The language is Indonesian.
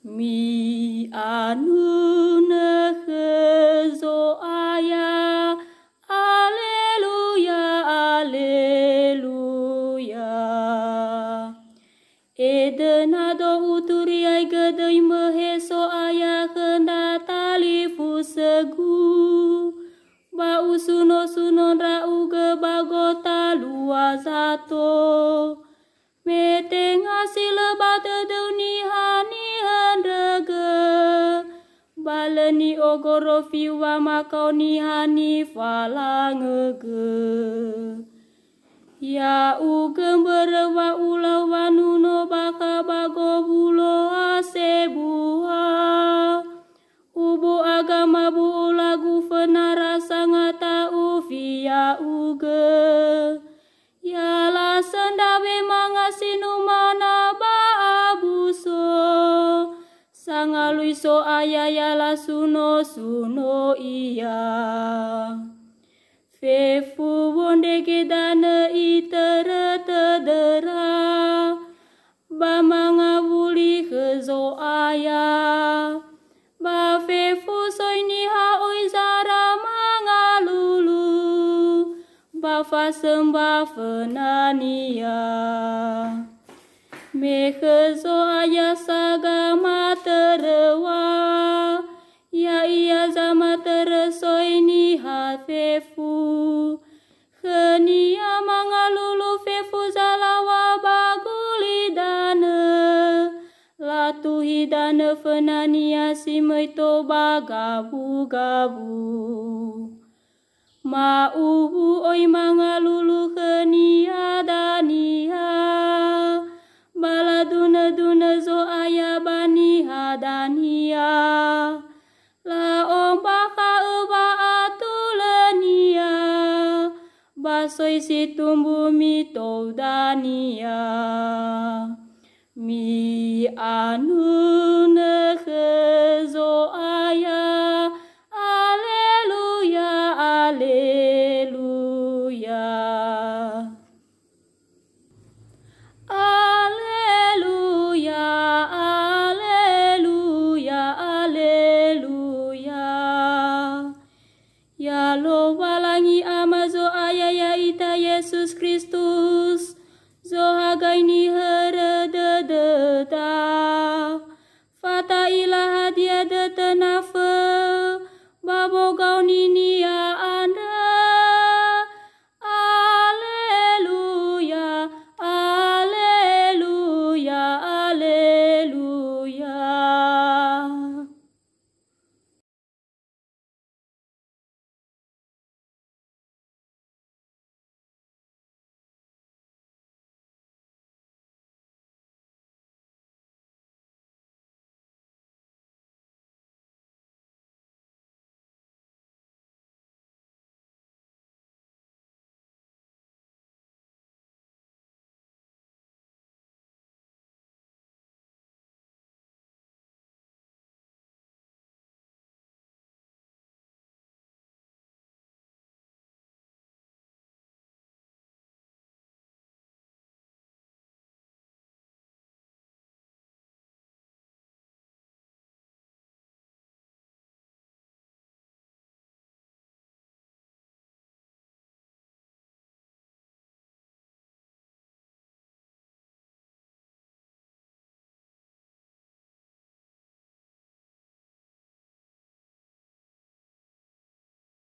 Mi anu nehezo aya, aleluya, aleluya. Edenado uturiai gedei meheso aya henda talifu segu. Ba usuno sunon rauge bagota luazato. Mete ngasi lebate deunihani hendrege. Baleni ogoro fiwa makau nihani falangege. Ya ugem berewa ulau wanuno baka bago bulo asebuha. Ubu agama bu lagu fenara sangata ufia uge. Ya la sendawe mangasinu mana ba abuso. Sangalui so ayaya la suno suno iya. Fefu wonde gedane itere tedera. Ba mangabuli kezo aya. Ba fefu soini ha oizara mangalulu. Ba fasem fenania. Mekezo aya sagama terewa. Ya iya zama teresoini ha fefu. Khenia mangalulu fefu zalawa baguli dane. Latuhi dane fenania simeito bagabu gabu. Ma ubu oi mangalulu khenia dania. Bala duna duna zo aya bani hadania. La ombaka eba atulania. Basoi situmbu mito dania. Mi anu